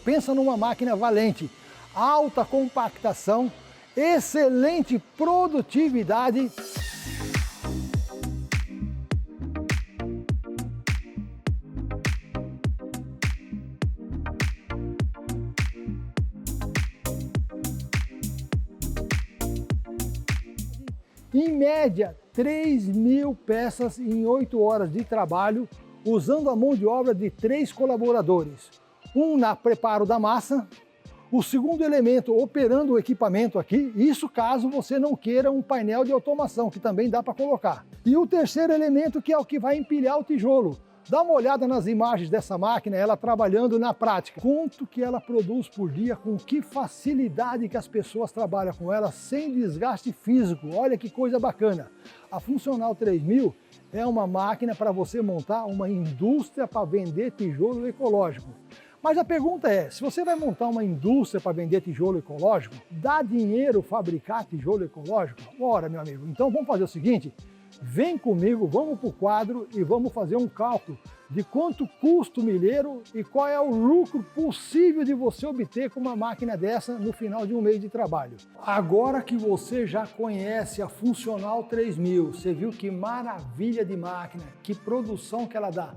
Pensa numa máquina valente, alta compactação, excelente produtividade. Em média, 3.000 peças em 8 horas de trabalho, usando a mão de obra de 3 colaboradores. Um na preparo da massa, o segundo elemento operando o equipamento aqui, isso caso você não queira um painel de automação, que também dá para colocar. E o terceiro elemento, que é o que vai empilhar o tijolo. Dá uma olhada nas imagens dessa máquina, ela trabalhando na prática. Quanto que ela produz por dia, com que facilidade que as pessoas trabalham com ela, sem desgaste físico. Olha que coisa bacana. A Funcional 3000 é uma máquina para você montar uma indústria para vender tijolo ecológico. Mas a pergunta é, se você vai montar uma indústria para vender tijolo ecológico, dá dinheiro fabricar tijolo ecológico? Ora, meu amigo, então vamos fazer o seguinte, vem comigo, vamos para o quadro e vamos fazer um cálculo de quanto custa o milheiro e qual é o lucro possível de você obter com uma máquina dessa no final de um mês de trabalho. Agora que você já conhece a Funcional 3000, você viu que maravilha de máquina, que produção que ela dá.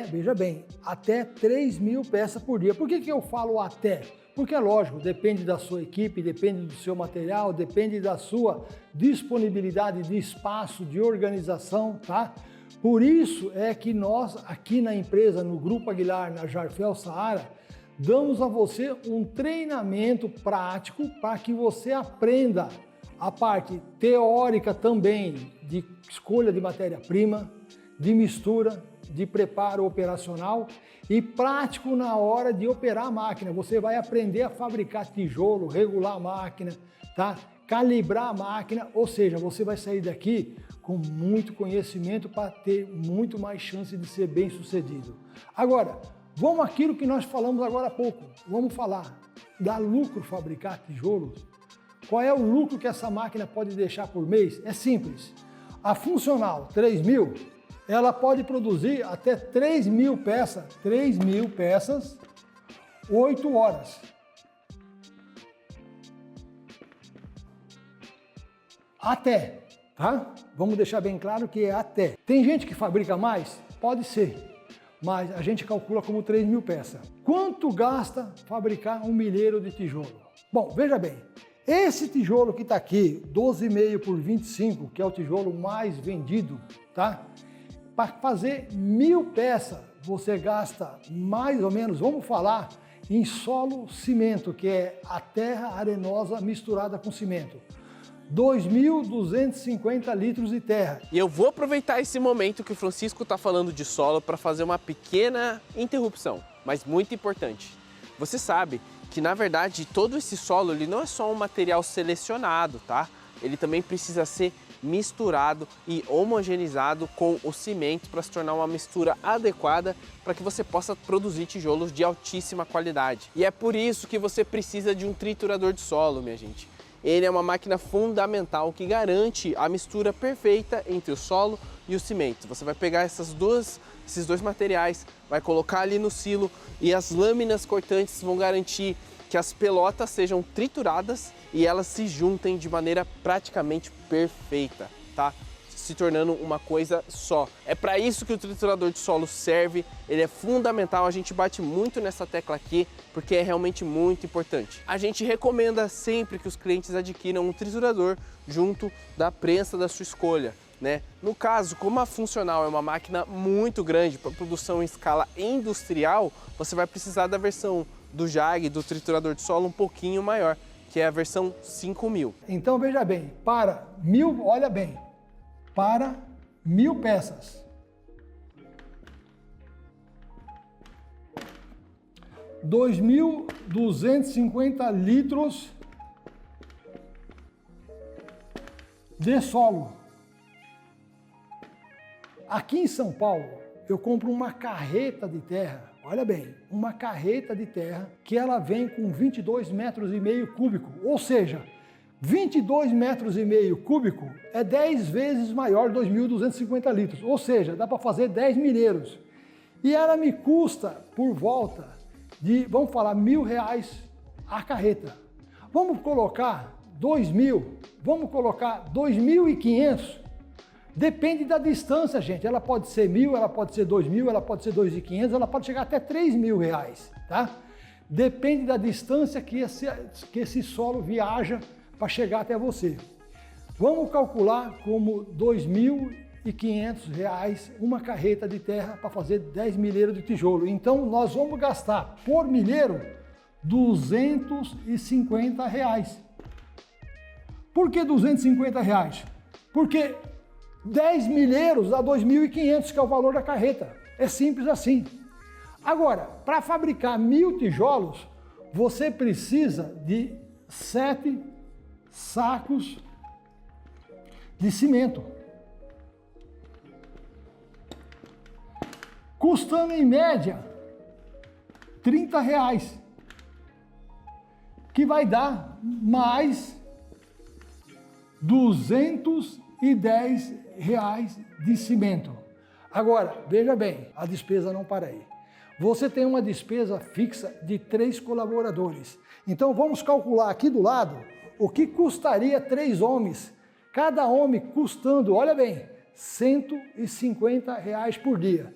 Veja bem, até 3.000 peças por dia. Por que eu falo até? Porque é lógico, depende da sua equipe, depende do seu material, depende da sua disponibilidade de espaço, de organização, tá? Por isso é que nós, aqui na empresa, no Grupo Aguilar, na Jarfel Saara, damos a você um treinamento prático para que você aprenda a parte teórica também de escolha de matéria-prima, de mistura, de preparo operacional e prático na hora de operar a máquina. Você vai aprender a fabricar tijolo, regular a máquina, tá? Calibrar a máquina, ou seja, você vai sair daqui com muito conhecimento para ter muito mais chance de ser bem sucedido. Agora, vamos àquilo que nós falamos agora há pouco. Vamos falar, dá lucro fabricar tijolos? Qual é o lucro que essa máquina pode deixar por mês? É simples. A Funcional 3000, ela pode produzir até 3.000 peças, 8 horas. Até, tá? Vamos deixar bem claro que é até. Tem gente que fabrica mais? Pode ser, mas a gente calcula como 3.000 peças. Quanto gasta fabricar um milheiro de tijolo? Bom, veja bem, esse tijolo que está aqui, 12,5 por 25, que é o tijolo mais vendido, tá? Para fazer 1.000 peças, você gasta mais ou menos, vamos falar, em solo cimento, que é a terra arenosa misturada com cimento. 2.250 litros de terra. E eu vou aproveitar esse momento que o Francisco está falando de solo para fazer uma pequena interrupção, mas muito importante. Você sabe que, na verdade, todo esse solo ele não é só um material selecionado, tá? Ele também precisa ser misturado e homogeneizado com o cimento para se tornar uma mistura adequada para que você possa produzir tijolos de altíssima qualidade. E é por isso que você precisa de um triturador de solo, minha gente. Ele é uma máquina fundamental que garante a mistura perfeita entre o solo e o cimento. Você vai pegar esses dois materiais, vai colocar ali no silo e as lâminas cortantes vão garantir que as pelotas sejam trituradas e elas se juntem de maneira praticamente perfeita, tá? Se tornando uma coisa só. É para isso que o triturador de solo serve, ele é fundamental, a gente bate muito nessa tecla aqui, porque é realmente muito importante. A gente recomenda sempre que os clientes adquiram um triturador junto da prensa da sua escolha, né? No caso, como a Funcional é uma máquina muito grande para produção em escala industrial, você vai precisar da versão do JAG, do triturador de solo, um pouquinho maior, que é a versão 5000. Então veja bem, para 1.000, olha bem, para 1.000 peças, 2.250 litros de solo. Aqui em São Paulo, eu compro uma carreta de terra, olha bem, uma carreta de terra que ela vem com 22,5 metros cúbico, ou seja, 22,5 metros cúbico é 10 vezes maior 2.250 litros, ou seja, dá para fazer 10 milheiros. E ela me custa por volta de, vamos falar, R$1.000 a carreta. Vamos colocar 2.000, vamos colocar 2.500. Depende da distância, gente. Ela pode ser 1.000, ela pode ser 2.000, ela pode ser 2.500, ela pode chegar até R$3.000, tá? Depende da distância que esse solo viaja para chegar até você. Vamos calcular como R$2.500 uma carreta de terra para fazer 10 milheiros de tijolo. Então, nós vamos gastar por milheiro R$250. Por que R$250? Porque 10 milheiros dá 2.500, que é o valor da carreta. É simples assim. Agora, para fabricar 1.000 tijolos, você precisa de 7 sacos de cimento. Custando em média R$30, que vai dar mais R$210 de cimento. Agora, veja bem, a despesa não para aí. Você tem uma despesa fixa de 3 colaboradores. Então vamos calcular aqui do lado o que custaria 3 homens, cada homem custando, olha bem, R$150 por dia.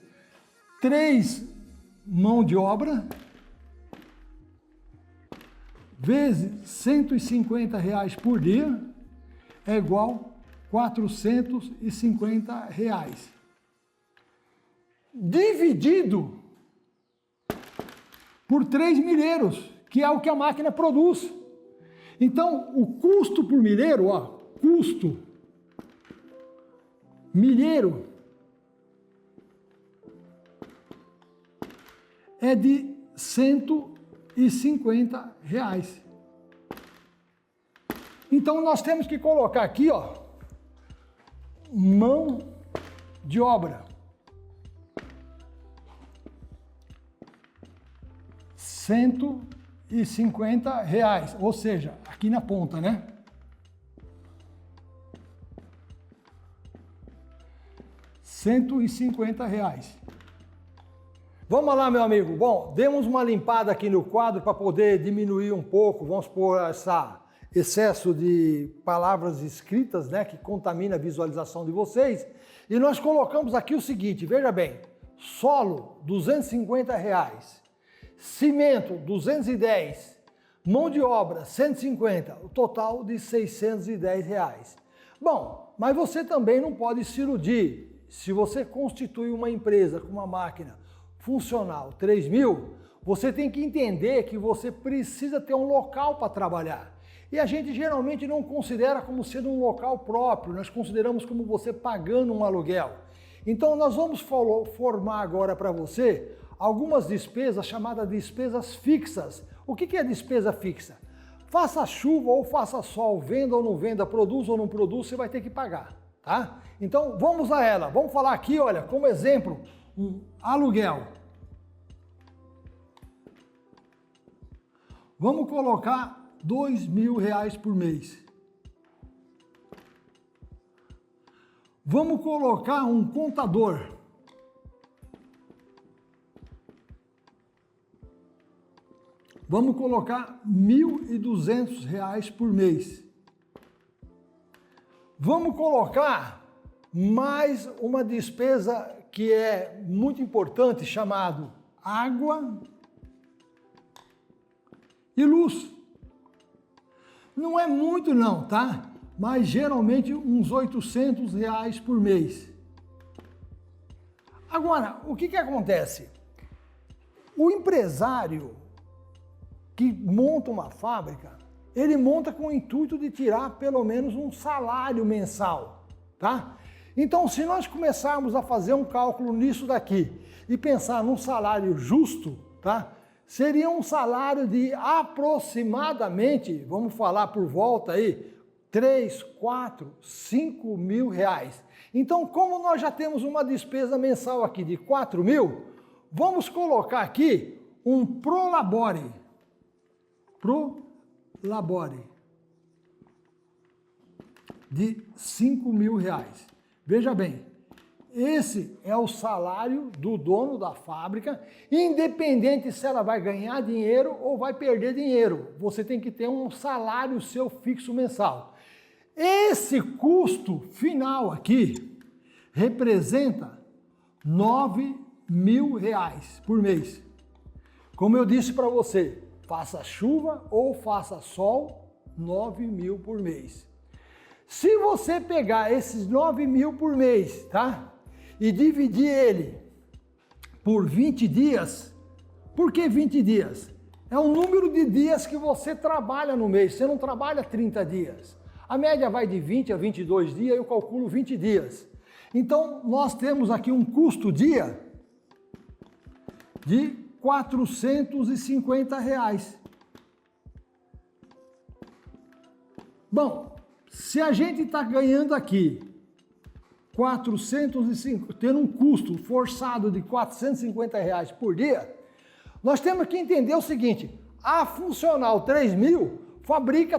3 mão de obra vezes R$150 por dia é igual a R$450. Dividido por 3 milheiros, que é o que a máquina produz. Então, o custo por milheiro, ó, custo milheiro é de R$150. Então, nós temos que colocar aqui, ó, mão de obra. R$150, ou seja, aqui na ponta, né? R$150. Vamos lá, meu amigo. Bom, demos uma limpada aqui no quadro para poder diminuir um pouco, vamos supor, esse excesso de palavras escritas, né, que contamina a visualização de vocês. E nós colocamos aqui o seguinte, veja bem, solo, R$250. Cimento, 210, mão de obra, 150, o total de R$610. Bom, mas você também não pode se iludir. Se você constitui uma empresa com uma máquina funcional 3.000, você tem que entender que você precisa ter um local para trabalhar. E a gente geralmente não considera como sendo um local próprio, nós consideramos como você pagando um aluguel. Então nós vamos formar agora para você algumas despesas chamadas despesas fixas. O que é despesa fixa? Faça chuva ou faça sol, venda ou não venda, produza ou não produza, você vai ter que pagar, tá? Então vamos a ela. Vamos falar aqui, olha, como exemplo, um aluguel. Vamos colocar R$2.000 por mês. Vamos colocar um contador. Vamos colocar R$1.200 por mês. Vamos colocar mais uma despesa que é muito importante, chamado água e luz. Não é muito não, tá? Mas geralmente uns R$800 por mês. Agora, o que acontece? O empresário que monta uma fábrica, ele monta com o intuito de tirar pelo menos um salário mensal, tá? Então, se nós começarmos a fazer um cálculo nisso daqui e pensar num salário justo, tá? Seria um salário de aproximadamente, vamos falar por volta aí, 3, 4, 5 mil reais. Então, como nós já temos uma despesa mensal aqui de 4 mil, vamos colocar aqui um prolabore de 5 mil reais. Veja bem, esse é o salário do dono da fábrica, independente se ela vai ganhar dinheiro ou vai perder dinheiro. Você tem que ter um salário seu fixo mensal. Esse custo final aqui representa R$9.000 por mês. Como eu disse para você, faça chuva ou faça sol, 9.000 por mês. Se você pegar esses 9.000 por mês, tá? E dividir ele por 20 dias, por que 20 dias? É o número de dias que você trabalha no mês, você não trabalha 30 dias. A média vai de 20 a 22 dias, eu calculo 20 dias. Então, nós temos aqui um custo dia de R$450. Bom, se a gente está ganhando aqui 405, tendo um custo forçado de R$450 por dia, nós temos que entender o seguinte, a Funcional 3000 fabrica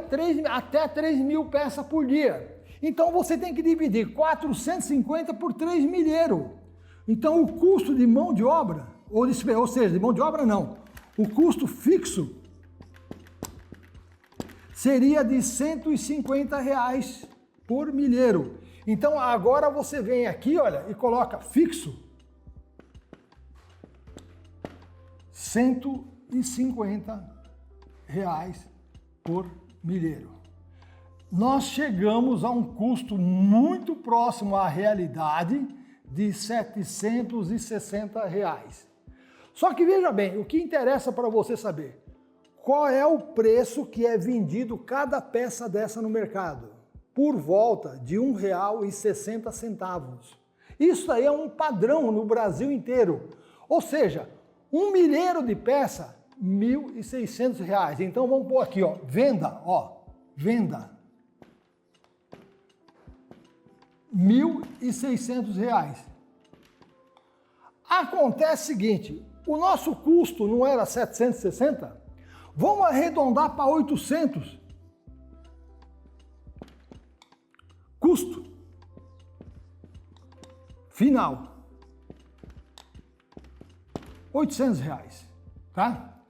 até 3.000 peças por dia. Então você tem que dividir 450 por 3 milheiro. Então o custo de mão de obra, ou seja, de mão de obra não, o custo fixo seria de R$150 por milheiro. Então agora você vem aqui, olha, e coloca fixo R$150 por milheiro. Nós chegamos a um custo muito próximo à realidade de R$760. Só que veja bem, o que interessa para você saber, qual é o preço que é vendido cada peça dessa no mercado? Por volta de R$1,60. Isso aí é um padrão no Brasil inteiro. Ou seja, 1 milheiro de peça, R$1.600. Então vamos pôr aqui, ó, venda, venda. R$1.600. Acontece o seguinte, o nosso custo não era 760? Vamos arredondar para 800. Custo final, R$800, tá?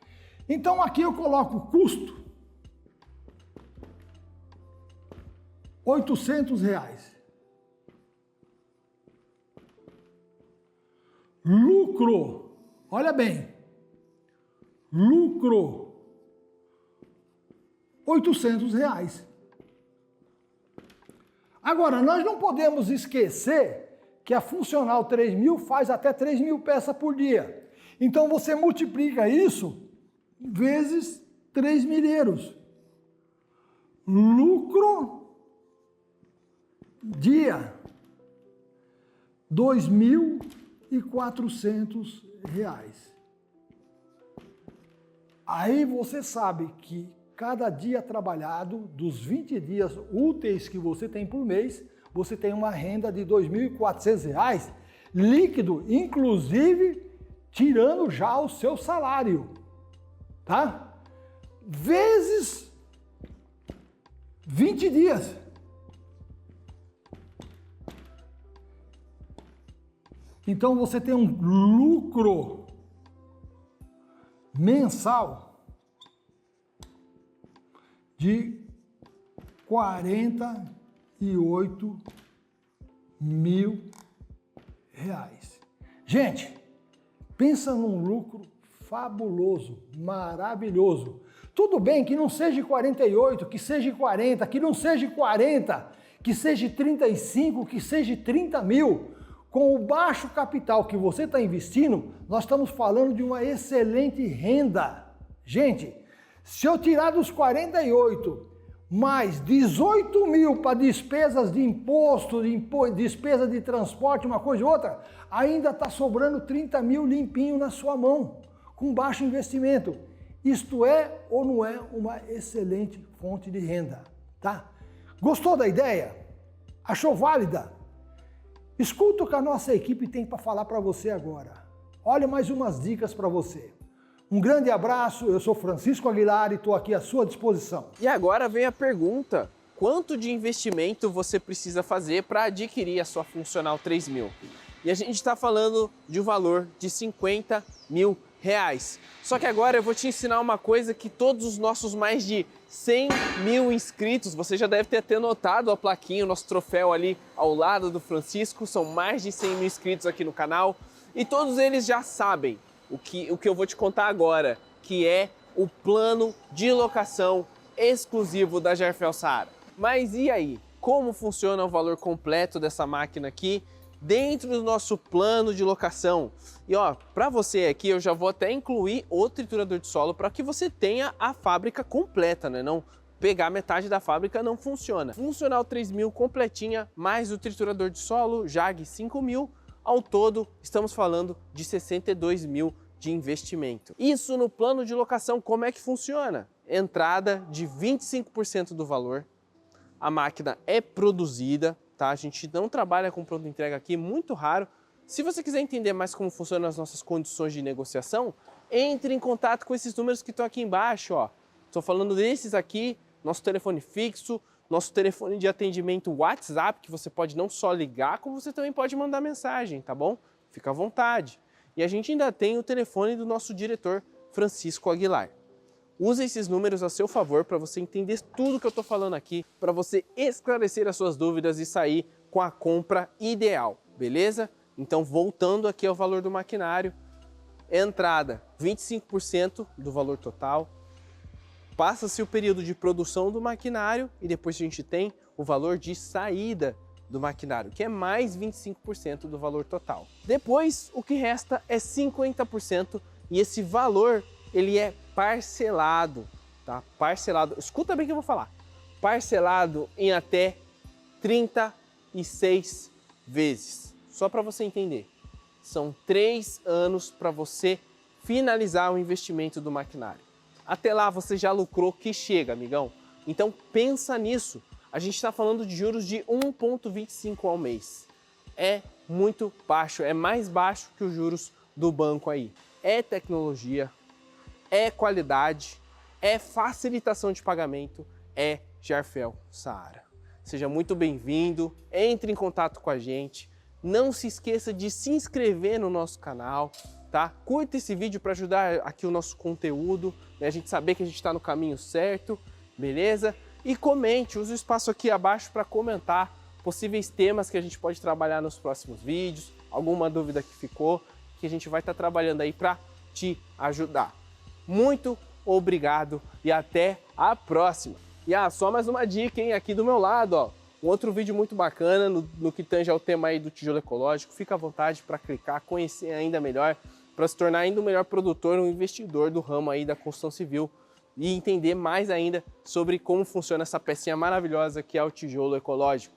Então aqui eu coloco custo, R$800. Lucro, olha bem, lucro, R$800. Agora, nós não podemos esquecer que a Funcional 3000 faz até 3.000 peças por dia. Então você multiplica isso vezes 3 milheiros. Lucro dia, R$2.400. Aí você sabe que cada dia trabalhado, dos 20 dias úteis que você tem por mês, você tem uma renda de R$2.400 líquido, inclusive tirando já o seu salário, tá? Vezes 20 dias. Então você tem um lucro mensal de R$48.000. Gente, pensa num lucro fabuloso, maravilhoso. Tudo bem que não seja 48, que seja 40, que não seja 40, que seja 35, que seja 30 mil. Com o baixo capital que você está investindo, nós estamos falando de uma excelente renda. Gente, se eu tirar dos 48 mais 18 mil para despesas de imposto, despesa de transporte, uma coisa e outra, ainda está sobrando 30 mil limpinho na sua mão, com baixo investimento. Isto é ou não é uma excelente fonte de renda, tá? Gostou da ideia? Achou válida? Escuta o que a nossa equipe tem para falar para você agora. Olha mais umas dicas para você. Um grande abraço, eu sou Francisco Aguilar e estou aqui à sua disposição. E agora vem a pergunta, quanto de investimento você precisa fazer para adquirir a sua Funcional 3000? E a gente está falando de um valor de R$50 mil. Só que agora eu vou te ensinar uma coisa que todos os nossos mais de 100 mil inscritos, você já deve ter até notado a plaquinha, o nosso troféu ali ao lado do Francisco, são mais de 100 mil inscritos aqui no canal e todos eles já sabem o que eu vou te contar agora, que é o plano de locação exclusivo da Jarfel Saara. Mas e aí? Como funciona o valor completo dessa máquina aqui dentro do nosso plano de locação? E ó, para você aqui eu já vou até incluir o triturador de solo para que você tenha a fábrica completa, né? Não pegar metade da fábrica não funciona. Funcional 3000 completinha, mais o triturador de solo, JAG 5000, ao todo estamos falando de 62 mil de investimento. Isso no plano de locação, como é que funciona? Entrada de 25% do valor, a máquina é produzida, tá? A gente não trabalha com pronta entrega aqui, muito raro. Se você quiser entender mais como funcionam as nossas condições de negociação, entre em contato com esses números que estão aqui embaixo, ó. Estou falando desses aqui, nosso telefone fixo, nosso telefone de atendimento WhatsApp, que você pode não só ligar, como você também pode mandar mensagem, tá bom? Fica à vontade. E a gente ainda tem o telefone do nosso diretor, Francisco Aguilar. Use esses números a seu favor para você entender tudo que eu estou falando aqui, para você esclarecer as suas dúvidas e sair com a compra ideal, beleza? Então, voltando aqui ao valor do maquinário, entrada 25% do valor total, passa-se o período de produção do maquinário e depois a gente tem o valor de saída do maquinário, que é mais 25% do valor total. Depois, o que resta é 50% e esse valor ele é parcelado, tá? Parcelado, escuta bem o que eu vou falar. Parcelado em até 36 vezes. Só para você entender, são 3 anos para você finalizar o investimento do maquinário. Até lá você já lucrou que chega, amigão. Então pensa nisso. A gente está falando de juros de 1,25 ao mês. É muito baixo, é mais baixo que os juros do banco aí. É tecnologia, é qualidade, é facilitação de pagamento, é Jarfel Saara. Seja muito bem-vindo, entre em contato com a gente. Não se esqueça de se inscrever no nosso canal, tá? Curta esse vídeo para ajudar aqui o nosso conteúdo, né? A gente saber que a gente está no caminho certo, beleza? E comente, use o espaço aqui abaixo para comentar possíveis temas que a gente pode trabalhar nos próximos vídeos, alguma dúvida que ficou, que a gente vai estar trabalhando aí para te ajudar. Muito obrigado e até a próxima! E só mais uma dica, hein? Aqui do meu lado, ó. Um outro vídeo muito bacana no que tange ao tema aí do tijolo ecológico. Fica à vontade para clicar, conhecer ainda melhor, para se tornar ainda um melhor produtor, um investidor do ramo aí da construção civil e entender mais ainda sobre como funciona essa pecinha maravilhosa que é o tijolo ecológico.